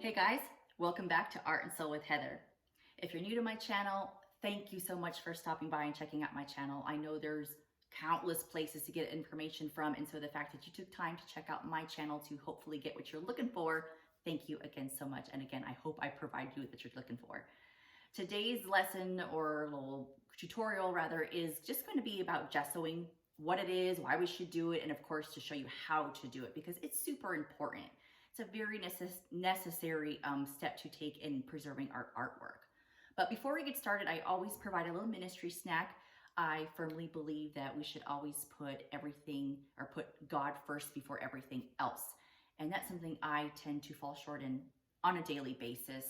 Hey guys, welcome back to Art and Soul with Heather. If you're new to my channel, thank you so much for stopping by and checking out my channel. I know there's countless places to get information from, and so the fact that you took time to check out my channel to hopefully get what you're looking for, thank you again so much. And again, I hope I provide you with what you're looking for. Today's lesson, or little tutorial rather, is just going to be about gessoing, what it is, why we should do it, and of course to show you how to do it because it's super important. It's a very necessary step to take in preserving our artwork. But before we get started, I always provide a little ministry snack. I firmly believe that we should always put everything, or put God first before everything else. And that's something I tend to fall short in on a daily basis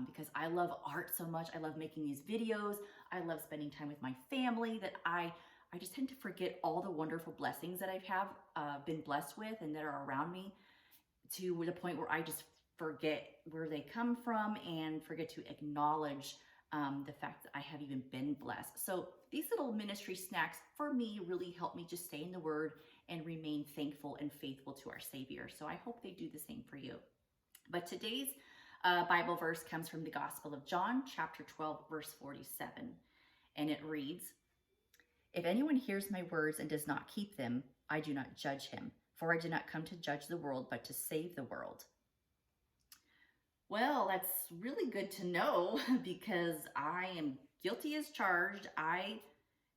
because I love art so much. I love making these videos. I love spending time with my family that I just tend to forget all the wonderful blessings that I have been blessed with and that are around me, to the point where I just forget where they come from and forget to acknowledge the fact that I have even been blessed. So these little ministry snacks for me really help me just stay in the Word and remain thankful and faithful to our Savior. So I hope they do the same for you. But today's Bible verse comes from the Gospel of John, chapter 12, verse 47. And it reads, "If anyone hears my words and does not keep them, I do not judge him. For I did not come to judge the world, but to save the world." Well, that's really good to know because I am guilty as charged. I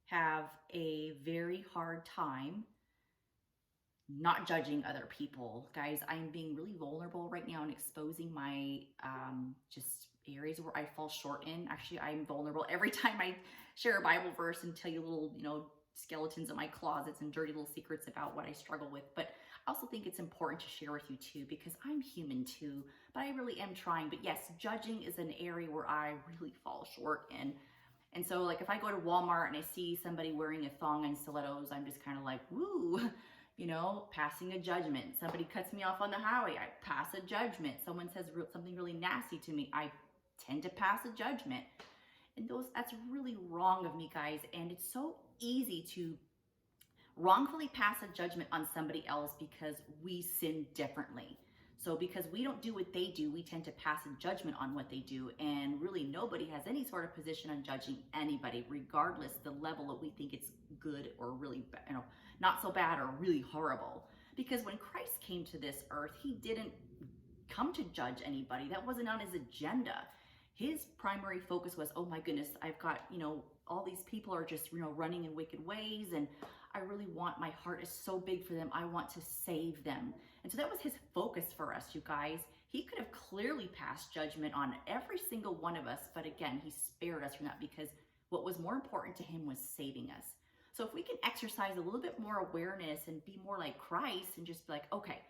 have a very hard time not judging other people. Guys, I'm being really vulnerable right now and exposing my just areas where I fall short in. Actually, I'm vulnerable every time I share a Bible verse and tell you little, skeletons in my closets and dirty little secrets about what I struggle with. But I also think it's important to share with you too, because I'm human too, but I really am trying. But yes, judging is an area where I really fall short in. And so like if I go to Walmart and I see somebody wearing a thong and stilettos, I'm just kind of like, woo, passing a judgment. Somebody cuts me off on the highway, I pass a judgment. Someone says something really nasty to me, I tend to pass a judgment. And that's really wrong of me, guys. And it's so easy to wrongfully pass a judgment on somebody else because we sin differently. So because we don't do what they do, we tend to pass a judgment on what they do. And really nobody has any sort of position on judging anybody, regardless the level that we think it's good or really, not so bad or really horrible. Because when Christ came to this earth, he didn't come to judge anybody. That wasn't on his agenda. His primary focus was, oh my goodness, I've got, all these people are just, running in wicked ways. And I really want, my heart is so big for them. I want to save them. And so that was his focus for us, you guys. He could have clearly passed judgment on every single one of us. But again, he spared us from that because what was more important to him was saving us. So if we can exercise a little bit more awareness and be more like Christ and just be like, okay,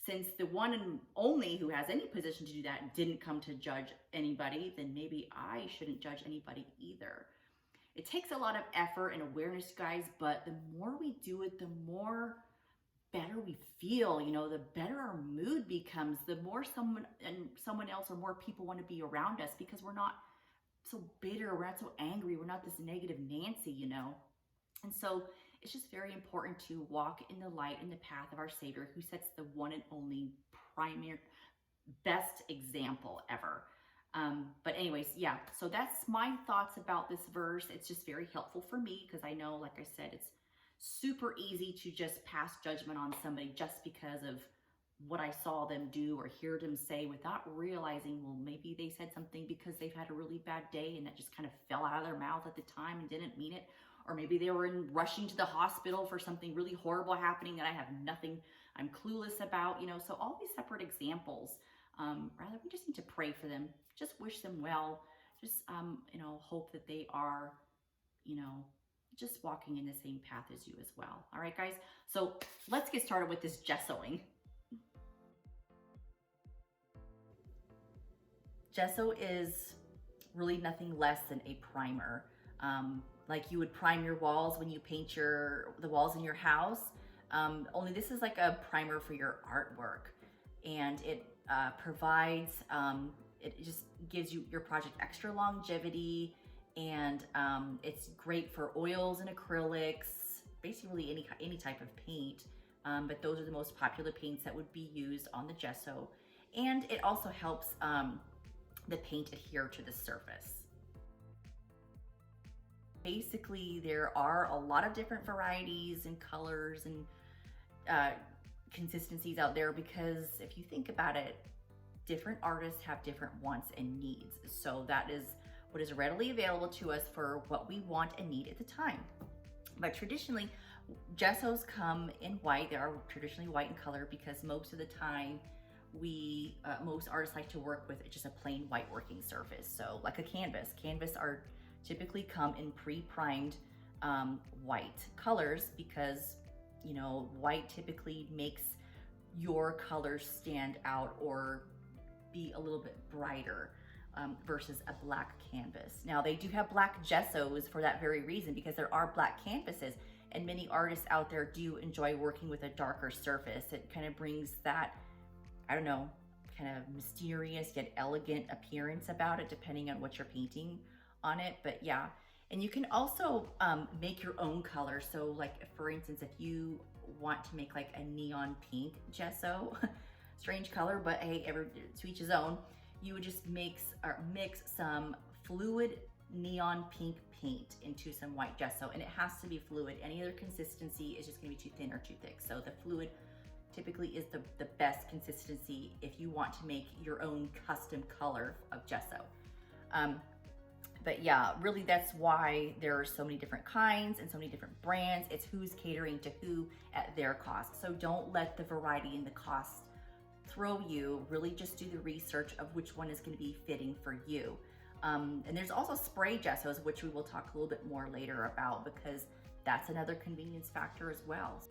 since the one and only who has any position to do that didn't come to judge anybody, then maybe I shouldn't judge anybody either. It takes a lot of effort and awareness, guys, but the more we do it, the more better we feel, the better our mood becomes, the more someone else or more people want to be around us because we're not so bitter, we're not so angry, we're not this negative Nancy, And so it's just very important to walk in the light, in the path of our Savior, who sets the one and only primary, best example ever. But anyways, yeah, so that's my thoughts about this verse. It's just very helpful for me because I know, like I said, it's super easy to just pass judgment on somebody just because of what I saw them do or hear them say without realizing, well, maybe they said something because they've had a really bad day and that just kind of fell out of their mouth at the time and didn't mean it. Or maybe they were rushing to the hospital for something really horrible happening that I have nothing, I'm clueless about, So all these separate examples, rather we just need to pray for them, just wish them well, just, hope that they are, just walking in the same path as you as well. All right, guys. So let's get started with this gessoing. Gesso is really nothing less than a primer. Like you would prime your walls when you paint the walls in your house. Only this is like a primer for your artwork. And it provides, it just gives your project extra longevity. And it's great for oils and acrylics, basically any type of paint. But those are the most popular paints that would be used on the gesso. and it also helps the paint adhere to the surface. Basically, there are a lot of different varieties and colors and consistencies out there, because if you think about it, different artists have different wants and needs. So that is what is readily available to us for what we want and need at the time. But traditionally, gessos come in white. They are traditionally white in color because most of the time most artists like to work with just a plain white working surface. So like a canvas. Canvas are typically come in pre-primed white colors because, you know, white typically makes your colors stand out or be a little bit brighter versus a black canvas. Now they do have black gessos for that very reason, because there are black canvases, and many artists out there do enjoy working with a darker surface. It kind of brings that, I don't know, kind of mysterious yet elegant appearance about it, depending on what you're painting on it. But yeah, and you can also make your own color. So like, for instance, if you want to make like a neon pink gesso, strange color, but hey, to each his own, you would just mix some fluid neon pink paint into some white gesso, and it has to be fluid. Any other consistency is just gonna be too thin or too thick. So the fluid typically is the best consistency if you want to make your own custom color of gesso. But yeah, really that's why there are so many different kinds and so many different brands. It's who's catering to who at their cost. So don't let the variety and the cost throw you. Really just do the research of which one is going to be fitting for you. And there's also spray gessos, which we will talk a little bit more later about, because that's another convenience factor as well.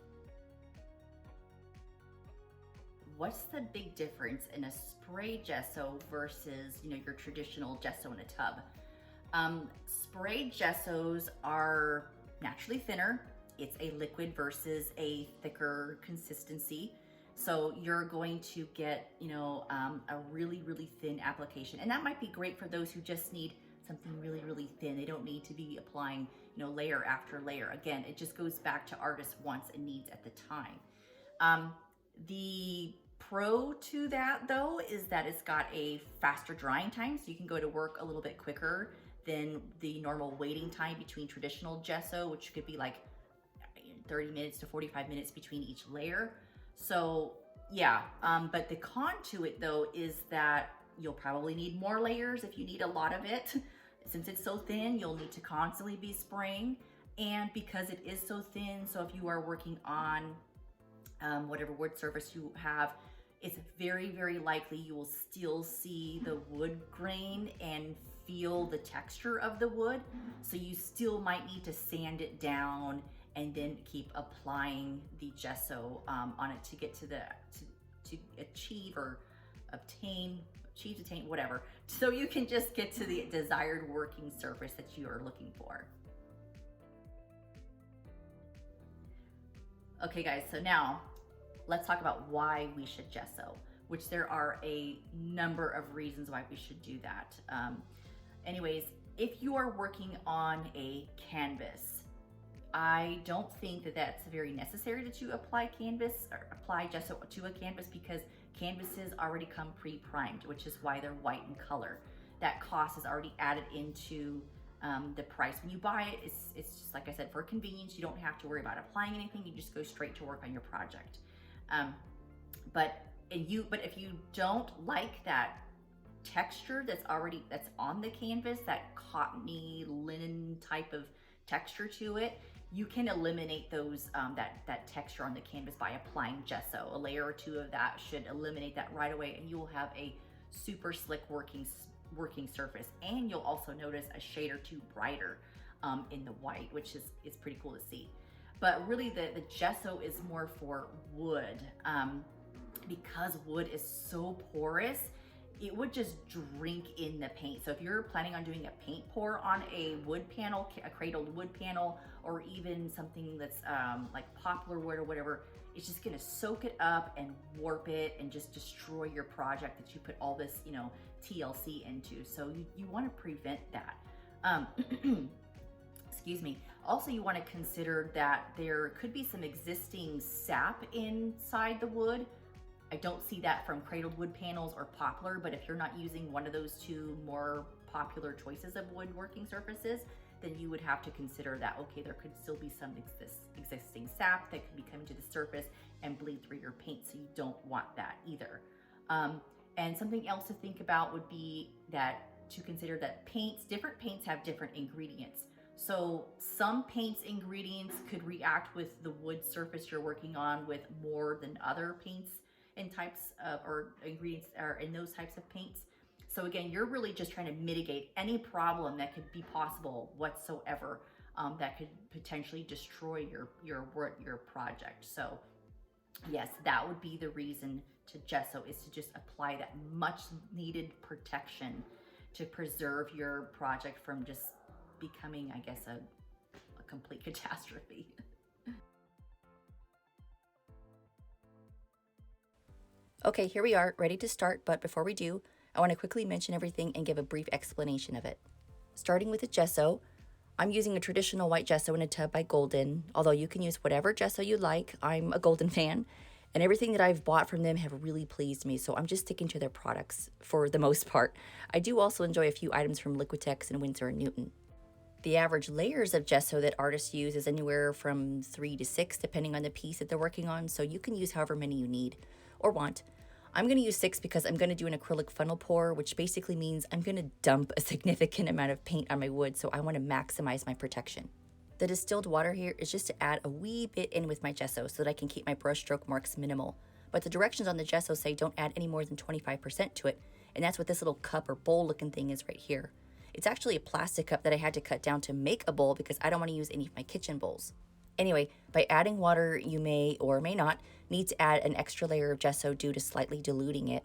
What's the big difference in a spray gesso versus, you know, your traditional gesso in a tub? Spray gessos are naturally thinner. It's a liquid versus a thicker consistency. So you're going to get, you know, a really, really thin application. And that might be great for those who just need something really, really thin. They don't need to be applying, you know, layer after layer. Again, it just goes back to artists' wants and needs at the time. The pro to that though is that it's got a faster drying time, so you can go to work a little bit quicker than the normal waiting time between traditional gesso, which could be like 30 minutes to 45 minutes between each layer. So yeah, but the con to it though is that you'll probably need more layers if you need a lot of it. Since it's so thin, you'll need to constantly be spraying. And because it is so thin, so if you are working on whatever wood surface you have, it's very, very likely you will still see the wood grain and feel the texture of the wood. So you still might need to sand it down and then keep applying the gesso on it to get to achieve, attain, whatever. So you can just get to the desired working surface that you are looking for. Okay guys, so now let's talk about why we should gesso, which there are a number of reasons why we should do that. Anyways, if you are working on a canvas, I don't think that that's very necessary that you apply gesso to a canvas, because canvases already come pre-primed, which is why they're white in color. That cost is already added into the price when you buy it. It's just like I said, for convenience. You don't have to worry about applying anything. You just go straight to work on your project. But if you don't like that texture that's on the canvas, that cottony linen type of texture to it, you can eliminate those that texture on the canvas by applying gesso. A layer or two of that should eliminate that right away, and you will have a super slick working surface. And you'll also notice a shade or two brighter in the white, which is pretty cool to see. But really the gesso is more for wood, because wood is so porous. It would just drink in the paint. So if you're planning on doing a paint pour on a wood panel, a cradled wood panel, or even something that's like poplar wood or whatever, it's just gonna soak it up and warp it and just destroy your project that you put all this, you know, TLC into. So you wanna prevent that. Excuse me. Also, you wanna consider that there could be some existing sap inside the wood. I don't see that from cradled wood panels or poplar, but if you're not using one of those two more popular choices of woodworking surfaces, then you would have to consider that, okay, there could still be some existing sap that could be coming to the surface and bleed through your paint, so you don't want that either. And something else to think about would be to consider that different paints have different ingredients. So some paints ingredients could react with the wood surface you're working on with more than other paints and types of, or ingredients are in those types of paints. So again, you're really just trying to mitigate any problem that could be possible whatsoever that could potentially destroy your project. So yes, that would be the reason to gesso, is to just apply that much needed protection to preserve your project from just becoming, I guess, a complete catastrophe. Okay, here we are, ready to start, but before we do, I want to quickly mention everything and give a brief explanation of it. Starting with the gesso, I'm using a traditional white gesso in a tub by Golden, although you can use whatever gesso you like. I'm a Golden fan, and everything that I've bought from them have really pleased me, so I'm just sticking to their products for the most part. I do also enjoy a few items from Liquitex and Winsor & Newton. The average layers of gesso that artists use is anywhere from 3 to 6, depending on the piece that they're working on, so you can use however many you need or want. I'm going to use 6 because I'm going to do an acrylic funnel pour, which basically means I'm going to dump a significant amount of paint on my wood, so I want to maximize my protection. The distilled water here is just to add a wee bit in with my gesso so that I can keep my brush stroke marks minimal. But the directions on the gesso say don't add any more than 25% to it, and that's what this little cup or bowl looking thing is right here. It's actually a plastic cup that I had to cut down to make a bowl because I don't want to use any of my kitchen bowls. Anyway, by adding water, you may or may not need to add an extra layer of gesso due to slightly diluting it.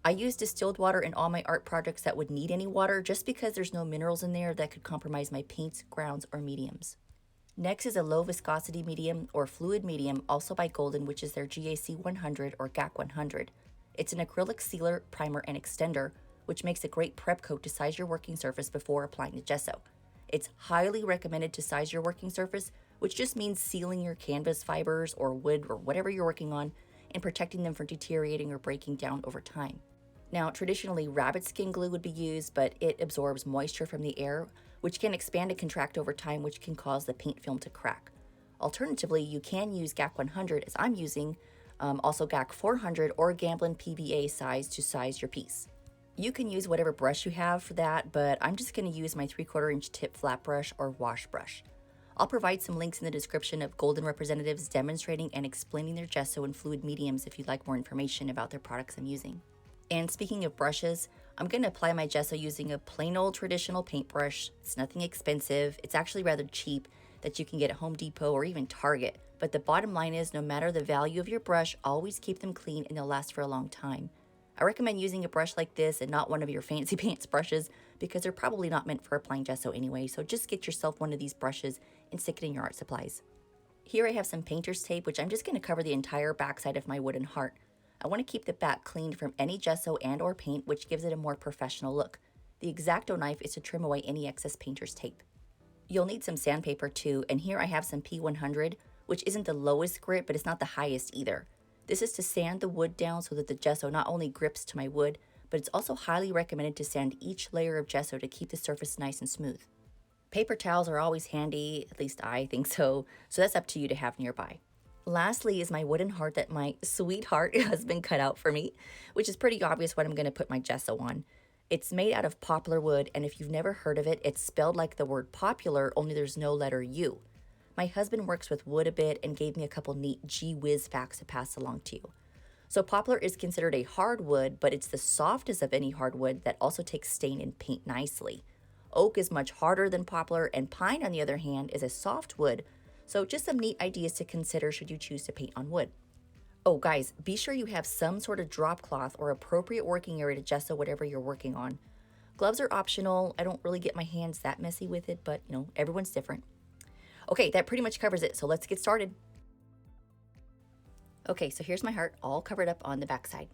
I use distilled water in all my art projects that would need any water just because there's no minerals in there that could compromise my paints, grounds, or mediums. Next is a low viscosity medium or fluid medium, also by Golden, which is their GAC 100 or GAC 100. It's an acrylic sealer, primer, and extender, which makes a great prep coat to size your working surface before applying the gesso. It's highly recommended to size your working surface, which just means sealing your canvas fibers or wood or whatever you're working on and protecting them from deteriorating or breaking down over time. Now, traditionally, rabbit skin glue would be used, but it absorbs moisture from the air, which can expand and contract over time, which can cause the paint film to crack. Alternatively, you can use GAC 100, as I'm using, also GAC 400 or Gamblin PVA size to size your piece. You can use whatever brush you have for that, but I'm just going to use my 3/4 inch tip flat brush or wash brush. I'll provide some links in the description of Golden representatives demonstrating and explaining their gesso and fluid mediums if you'd like more information about their products I'm using. And speaking of brushes, I'm going to apply my gesso using a plain old traditional paintbrush. It's nothing expensive. It's actually rather cheap that you can get at Home Depot or even Target. But the bottom line is, no matter the value of your brush, always keep them clean and they'll last for a long time. I recommend using a brush like this and not one of your fancy pants brushes because they're probably not meant for applying gesso anyway, so just get yourself one of these brushes and stick it in your art supplies. Here I have some painter's tape, which I'm just going to cover the entire backside of my wooden heart. I want to keep the back cleaned from any gesso and or paint, which gives it a more professional look. The X-Acto knife is to trim away any excess painter's tape. You'll need some sandpaper too, and here I have some P100, which isn't the lowest grit, but it's not the highest either. This is to sand the wood down so that the gesso not only grips to my wood, but it's also highly recommended to sand each layer of gesso to keep the surface nice and smooth. Paper towels are always handy, at least I think so that's up to you to have nearby. Lastly is my wooden heart that my sweetheart husband cut out for me, which is pretty obvious what I'm going to put my gesso on. It's made out of poplar wood, and if you've never heard of it, it's spelled like the word popular, only there's no letter U. My husband works with wood a bit and gave me a couple neat gee whiz facts to pass along to you. So poplar is considered a hardwood, but it's the softest of any hardwood that also takes stain and paint nicely. Oak is much harder than poplar, and pine, on the other hand, is a soft wood. So just some neat ideas to consider should you choose to paint on wood. Oh guys, be sure you have some sort of drop cloth or appropriate working area to gesso whatever you're working on. Gloves are optional. I don't really get my hands that messy with it, but everyone's different. Okay, that pretty much covers it, so let's get started. Okay, so here's my heart all covered up on the backside.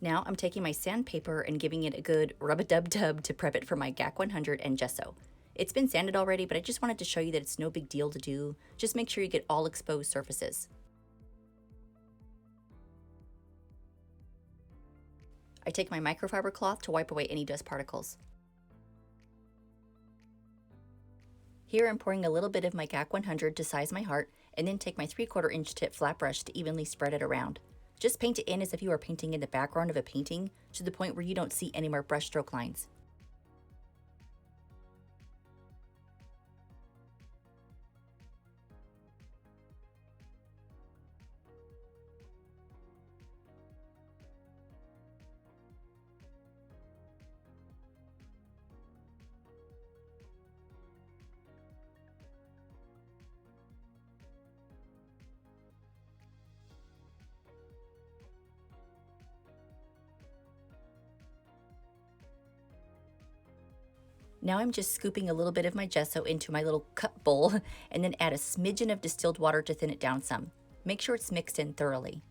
Now I'm taking my sandpaper and giving it a good rub-a-dub-dub to prep it for my GAC 100 and gesso. It's been sanded already, but I just wanted to show you that it's no big deal to do. Just make sure you get all exposed surfaces. I take my microfiber cloth to wipe away any dust particles. Here I'm pouring a little bit of my GAC 100 to size my heart, and then take my 3/4 inch tip flat brush to evenly spread it around. Just paint it in as if you are painting in the background of a painting, to the point where you don't see any more brushstroke lines. Now I'm just scooping a little bit of my gesso into my little cup bowl and then add a smidgen of distilled water to thin it down some. Make sure it's mixed in thoroughly.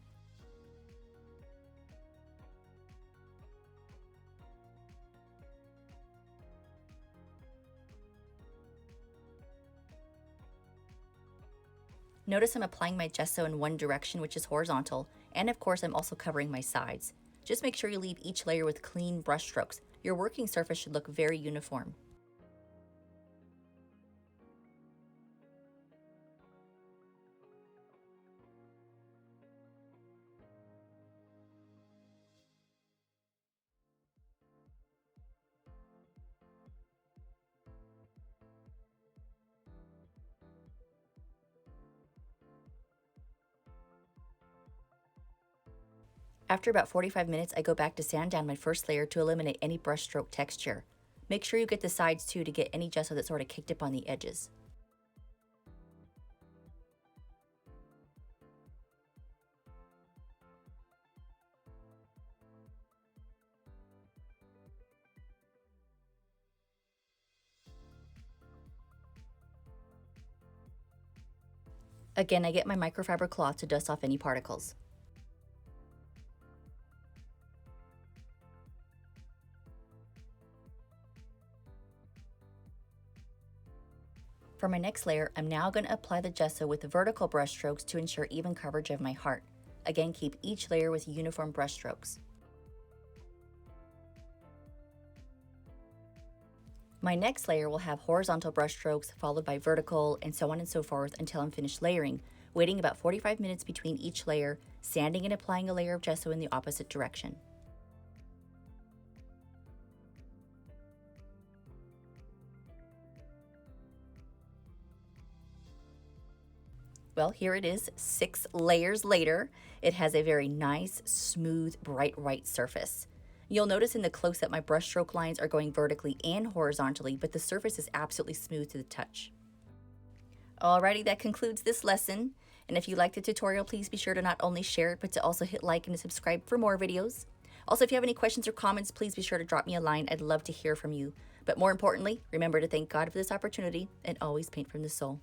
Notice I'm applying my gesso in one direction, which is horizontal, and of course I'm also covering my sides. Just make sure you leave each layer with clean brush strokes. Your working surface should look very uniform. After about 45 minutes, I go back to sand down my first layer to eliminate any brushstroke texture. Make sure you get the sides too to get any gesso that's sort of kicked up on the edges. Again, I get my microfiber cloth to dust off any particles. For my next layer, I'm now going to apply the gesso with vertical brush strokes to ensure even coverage of my heart. Again, keep each layer with uniform brush strokes. My next layer will have horizontal brush strokes followed by vertical and so on and so forth until I'm finished layering, waiting about 45 minutes between each layer, sanding and applying a layer of gesso in the opposite direction. Well, here it is, 6 layers later. It has a very nice, smooth, bright white surface. You'll notice in the close-up my brushstroke lines are going vertically and horizontally, but the surface is absolutely smooth to the touch. Alrighty, that concludes this lesson. And if you liked the tutorial, please be sure to not only share it, but to also hit like and to subscribe for more videos. Also, if you have any questions or comments, please be sure to drop me a line. I'd love to hear from you. But more importantly, remember to thank God for this opportunity and always paint from the soul.